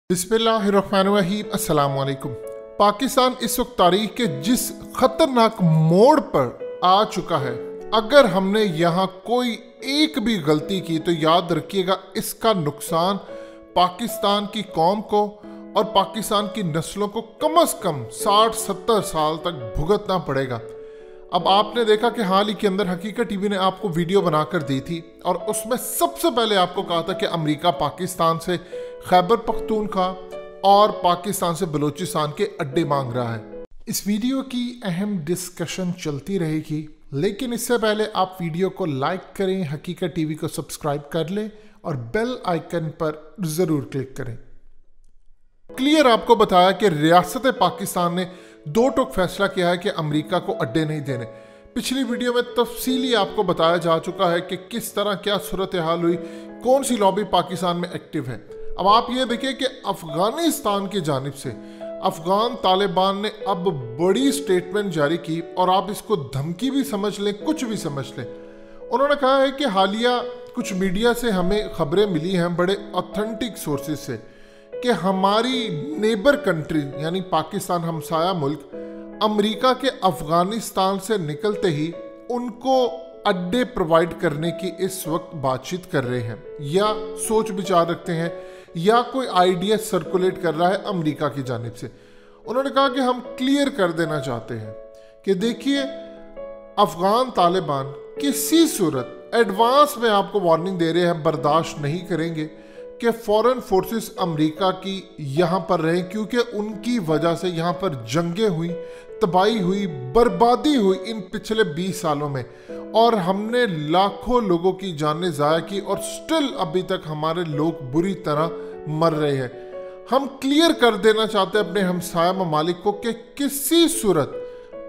बिस्मिल्लाहिर्रहमानिर्रहीम अस्सलाम वालेकुम। पाकिस्तान इस वक्त तारीख के जिस खतरनाक मोड़ पर आ चुका है, अगर हमने यहाँ कोई एक भी गलती की तो याद रखिएगा इसका नुकसान पाकिस्तान की कौम को और पाकिस्तान की नस्लों को कम से कम 60-70 साल तक भुगतना पड़ेगा। अब आपने देखा कि हाल ही के अंदर हकीकत टीवी ने आपको वीडियो बनाकर दी थी और उसमें सबसे पहले आपको कहा था कि अमेरिका पाकिस्तान से खैबर पख्तूनख्वा और पाकिस्तान से बलूचिस्तान के अड्डे मांग रहा है। इस वीडियो की अहम डिस्कशन चलती रहेगी, लेकिन इससे पहले आप वीडियो को लाइक करें, हकीकत टीवी को सब्सक्राइब कर लें और बेल आइकन पर ज़रूर क्लिक करें। क्लियर आपको बताया कि रियासत पाकिस्तान ने दो टोक फैसला किया है कि अमेरिका को अड्डे नहीं देने। पिछली वीडियो में तफसीली आपको बताया जा चुका है कि किस तरह क्या सूरत हाल हुई, कौन सी लॉबी पाकिस्तान में एक्टिव है। अब आप ये देखिए कि अफगानिस्तान की जानिब से अफगान तालिबान ने अब बड़ी स्टेटमेंट जारी की और आप इसको धमकी भी समझ लें, कुछ भी समझ लें। उन्होंने कहा है कि हालिया कुछ मीडिया से हमें खबरें मिली हैं बड़े ऑथेंटिक सोर्सेज से कि हमारी नेबर कंट्री यानी पाकिस्तान हमसाया मुल्क अमेरिका के अफगानिस्तान से निकलते ही उनको अड्डे प्रोवाइड करने की इस वक्त बातचीत कर रहे हैं या सोच विचार रखते हैं या कोई आइडिया सर्कुलेट कर रहा है अमेरिका की जानिब से। उन्होंने कहा कि हम क्लियर कर देना चाहते हैं कि देखिए अफगान तालिबान किसी सूरत एडवांस में आपको वार्निंग दे रहे हैं, बर्दाश्त नहीं करेंगे कि फॉरेन फोर्सेस अमेरिका की यहाँ पर रहें, क्योंकि उनकी वजह से यहाँ पर जंगें हुई, तबाही हुई, बर्बादी हुई इन पिछले 20 सालों में और हमने लाखों लोगों की जानें ज़ाया की और स्टिल अभी तक हमारे लोग बुरी तरह मर रहे हैं। हम क्लियर कर देना चाहते हैं अपने हमसाया ममालिक को कि किसी सूरत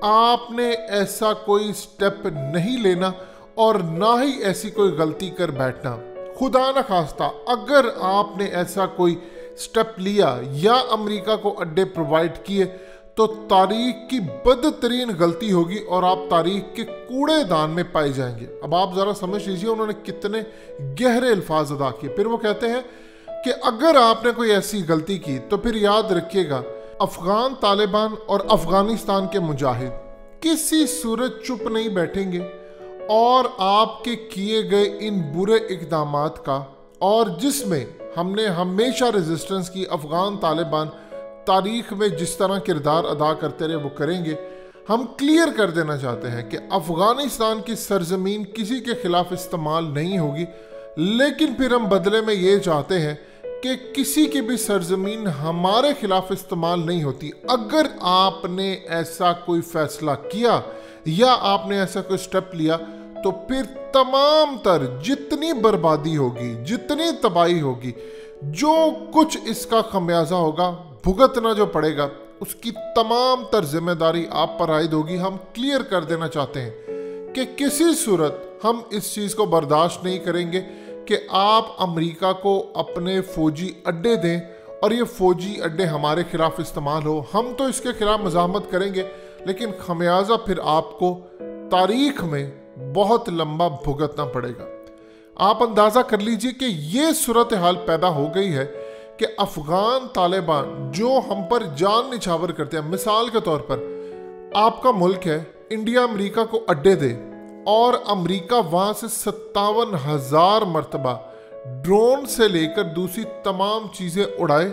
आपने ऐसा कोई स्टेप नहीं लेना और ना ही ऐसी कोई गलती कर बैठना। खुदा न खास्ता अगर आपने ऐसा कोई स्टेप लिया या अमेरिका को अड्डे प्रोवाइड किए तो तारीख की बदतरीन गलती होगी और आप तारीख के कूड़ेदान में पाए जाएंगे। अब आप ज़रा समझ लीजिए उन्होंने कितने गहरे अल्फाज अदा किए। फिर वो कहते हैं कि अगर आपने कोई ऐसी गलती की तो फिर याद रखिएगा अफगान तालिबान और अफगानिस्तान के मुजाहिद किसी सूरत चुप नहीं बैठेंगे और आपके किए गए इन बुरे इक़दामात का, और जिसमें हमने हमेशा रेजिस्टेंस की, अफगान तालिबान तारीख में जिस तरह किरदार अदा करते रहे वो करेंगे। हम क्लियर कर देना चाहते हैं कि अफगानिस्तान की सरजमीन किसी के खिलाफ इस्तेमाल नहीं होगी, लेकिन फिर हम बदले में ये चाहते हैं कि किसी की भी सरजमीन हमारे खिलाफ इस्तेमाल नहीं होती। अगर आपने ऐसा कोई फैसला किया या आपने ऐसा कोई स्टेप लिया तो फिर तमाम तर जितनी बर्बादी होगी, जितनी तबाही होगी, जो कुछ इसका खमियाजा होगा, भुगतना जो पड़ेगा, उसकी तमाम तर जिम्मेदारी आप पर आयद होगी। हम क्लियर कर देना चाहते हैं कि किसी सूरत हम इस चीज़ को बर्दाश्त नहीं करेंगे कि आप अमेरिका को अपने फ़ौजी अड्डे दें और ये फ़ौजी अड्डे हमारे खिलाफ इस्तेमाल हो। हम तो इसके खिलाफ मज़ाहमत करेंगे, लेकिन खमियाजा फिर आपको तारीख में बहुत लंबा भुगतना पड़ेगा। आप अंदाज़ा कर लीजिए कि ये सूरत हाल पैदा हो गई है कि अफगान तालिबान जो हम पर जान निछावर करते हैं, मिसाल के तौर पर आपका मुल्क है, इंडिया अमेरिका को अड्डे दे और अमेरिका वहाँ से 57,000 मरतबा ड्रोन से लेकर दूसरी तमाम चीज़ें उड़ाए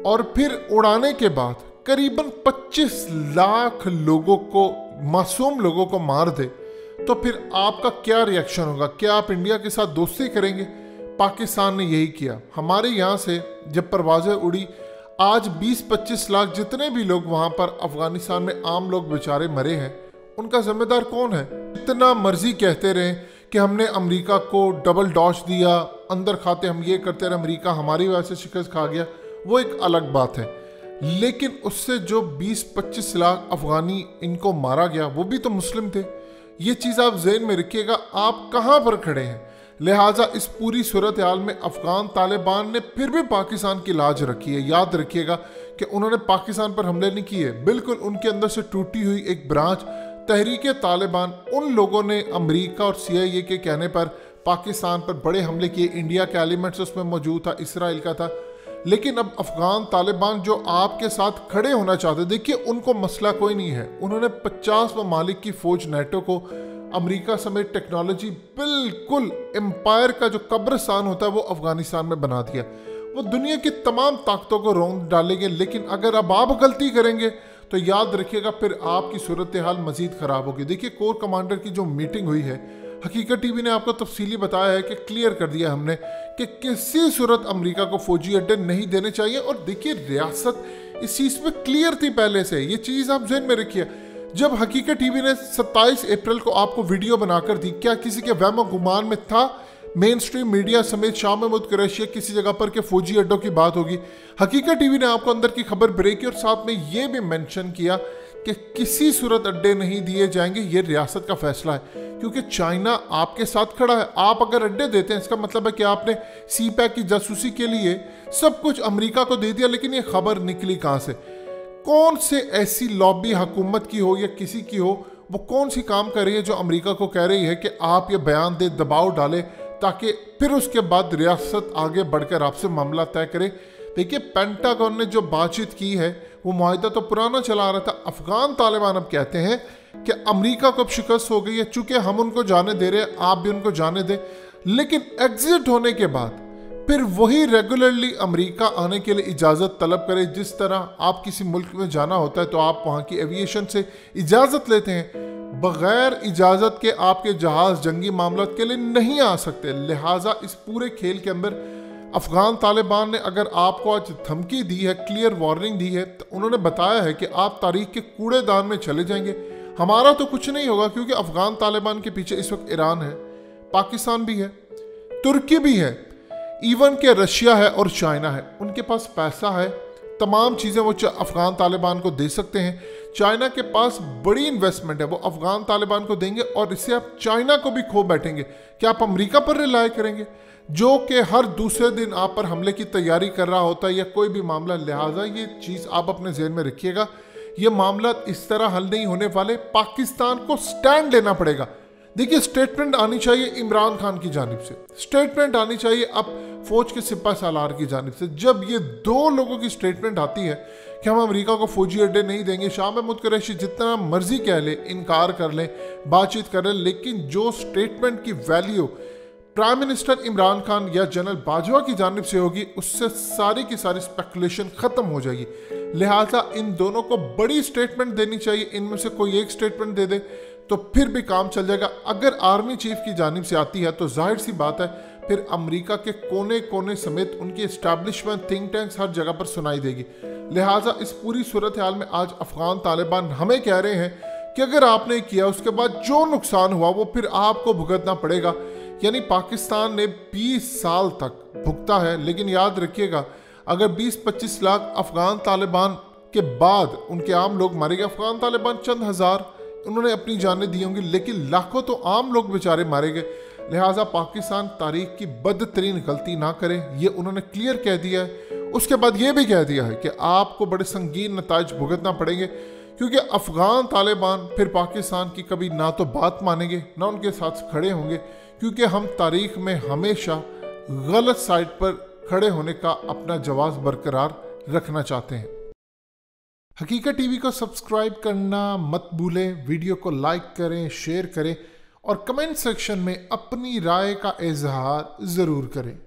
और फिर उड़ाने के बाद करीबन 25 लाख लोगों को, मासूम लोगों को मार दे, तो फिर आपका क्या रिएक्शन होगा? क्या आप इंडिया के साथ दोस्ती करेंगे? पाकिस्तान ने यही किया। हमारे यहाँ से जब परवाज़ें उड़ी, आज 20-25 लाख जितने भी लोग वहाँ पर अफगानिस्तान में आम लोग बेचारे मरे हैं, उनका जिम्मेदार कौन है? इतना मर्जी कहते रहे कि हमने अमेरिका को डबल डॉश दिया, अंदर खाते हम ये करते रहे, अमेरिका हमारी वजह से शिकस्त खा गया, वो एक अलग बात है। लेकिन उससे जो 20-25 लाख अफगानी इनको मारा गया वो भी तो मुस्लिम थे। ये चीज़ आप ज़हन में रखिएगा, आप कहाँ पर खड़े हैं। लिहाजा इस पूरी सूरत हाल में अफगान तालिबान ने फिर भी पाकिस्तान की लाज रखी है। याद रखिएगा कि उन्होंने पाकिस्तान पर हमले नहीं किए, बिल्कुल उनके अंदर से टूटी हुई एक ब्रांच तहरीक तालिबान, उन लोगों ने अमेरिका और CIA के कहने पर पाकिस्तान पर बड़े हमले किए। इंडिया के एलिमेंट्स उसमें मौजूद था, इसराइल का था, लेकिन अब अफगान तालिबान जो आपके साथ खड़े होना चाहते, देखिए उनको मसला कोई नहीं है। उन्होंने 50 ममालिक की फौज नेटो को, अमेरिका समेत टेक्नोलॉजी, बिल्कुल एम्पायर का जो कब्रिस्तान होता है वो अफगानिस्तान में बना दिया। वो दुनिया की तमाम ताकतों को रौंद डालेंगे, लेकिन अगर अब आप गलती करेंगे तो याद रखिएगा फिर आपकी सूरत हाल मजीद ख़राब होगी। देखिए कोर कमांडर की जो मीटिंग हुई है, हकीकत टीवी ने आपको तफसीली बताया है कि क्लियर कर दिया हमने कि किसी सूरत अमेरिका को फौजी अड्डे नहीं देने चाहिए। और देखिए रियासत इस चीज़ पे क्लियर थी पहले से, ये चीज़ आप जहन में रखिए। जब हकीकत टीवी ने 27 अप्रैल को आपको वीडियो बनाकर दी, क्या किसी के वहम गुमान में था मेन स्ट्रीम मीडिया समेत शाम मुल्क रशिया किसी जगह पर के फौजी अड्डों की बात होगी? हकीकत टीवी ने आपको अंदर की खबर ब्रेक की और साथ में ये भी मेंशन किया कि किसी सूरत अड्डे नहीं दिए जाएंगे, ये रियासत का फैसला है, क्योंकि चाइना आपके साथ खड़ा है। आप अगर अड्डे देते हैं इसका मतलब है कि आपने CPAC की जासूसी के लिए सब कुछ अमेरिका को दे दिया। लेकिन ये खबर निकली कहाँ से? कौन से ऐसी लॉबी हुकूमत की हो या किसी की हो, वो कौन सी काम कर रही है जो अमेरिका को कह रही है कि आप ये बयान दे, दबाव डाले, ताकि फिर उसके बाद रियासत आगे बढ़कर आपसे मामला तय करे। देखिए पेंटागन ने जो बातचीत की है वो मुआहिदा तो पुराना चला आ रहा था। अफगान तालिबान अब कहते हैं कि अमेरिका को अब शिकस्त हो गई है, चूंकि हम उनको जाने दे रहे हैं, आप भी उनको जाने दें। लेकिन एग्जिट होने के बाद फिर वही रेगुलरली अमेरिका आने के लिए इजाज़त तलब करे। जिस तरह आप किसी मुल्क में जाना होता है तो आप वहाँ की एविएशन से इजाज़त लेते हैं, बगैर इजाज़त के आपके जहाज़ जंगी मामलात के लिए नहीं आ सकते। लिहाजा इस पूरे खेल के अंदर अफगान तालिबान ने अगर आपको आज धमकी दी है, क्लियर वार्निंग दी है, तो उन्होंने बताया है कि आप तारीख के कूड़ेदान में चले जाएंगे, हमारा तो कुछ नहीं होगा। क्योंकि अफगान तालिबान के पीछे इस वक्त ईरान है, पाकिस्तान भी है, तुर्की भी है, इवन के रशिया है और चाइना है। उनके पास पैसा है, तमाम चीज़ें वो अफगान तालिबान को दे सकते हैं। चाइना के पास बड़ी इन्वेस्टमेंट है, वो अफगान तालिबान को देंगे और इससे आप चाइना को भी खो बैठेंगे। क्या आप अमेरिका पर रिलाय करेंगे जो कि हर दूसरे दिन आप पर हमले की तैयारी कर रहा होता है या कोई भी मामला? लिहाजा ये चीज़ आप अपने जहन में रखिएगा, ये मामला इस तरह हल नहीं होने वाले। पाकिस्तान को स्टैंड लेना पड़ेगा। देखिए स्टेटमेंट आनी चाहिए इमरान खान की जानिब से, स्टेटमेंट आनी चाहिए अब फौज के सिपा सालार की जानिब से। जब ये दो लोगों की स्टेटमेंट आती है कि हम अमेरिका को फौजी अड्डे नहीं देंगे, शाह महमूद कुरैशी जितना मर्जी कह ले, इनकार कर ले, बातचीत कर ले, लेकिन जो स्टेटमेंट की value prime minister Imran Khan या जनरल बाजवा की जानिब से होगी, उससे सारी की सारी स्पेकुलेशन खत्म हो जाएगी। लिहाजा इन दोनों को बड़ी स्टेटमेंट देनी चाहिए। इनमें से कोई एक स्टेटमेंट दे दे तो फिर भी काम चल जाएगा। अगर आर्मी चीफ की जानिब से आती है तो जाहिर सी बात है फिर अमेरिका के कोने कोने समेत उनकी एस्टैब्लिशमेंट, थिंक टैंक्स हर जगह पर सुनाई देगी। लिहाजा इस पूरी सूरत हाल में आज अफगान तालिबान हमें कह रहे हैं कि अगर आपने किया उसके बाद जो नुकसान हुआ वो फिर आपको भुगतना पड़ेगा। यानी पाकिस्तान ने 20 साल तक भुगता है, लेकिन याद रखिएगा अगर 20-25 लाख अफगान तालिबान के बाद उनके आम लोग मारे गए, अफगान तालिबान चंद हजार उन्होंने अपनी जानें दी होंगी, लेकिन लाखों तो आम लोग बेचारे मारे गए। लिहाजा पाकिस्तान तारीख की बदतरीन गलती ना करे, ये उन्होंने क्लियर कह दिया है। उसके बाद ये भी कह दिया है कि आपको बड़े संगीन नताइज भुगतना पड़ेंगे, क्योंकि अफगान तालिबान फिर पाकिस्तान की कभी ना तो बात मानेंगे ना उनके साथ खड़े होंगे, क्योंकि हम तारीख में हमेशा गलत साइड पर खड़े होने का अपना जवाब बरकरार रखना चाहते हैं। हकीकत टीवी को सब्सक्राइब करना मत भूलें, वीडियो को लाइक करें, शेयर करें और कमेंट सेक्शन में अपनी राय का इजहार ज़रूर करें।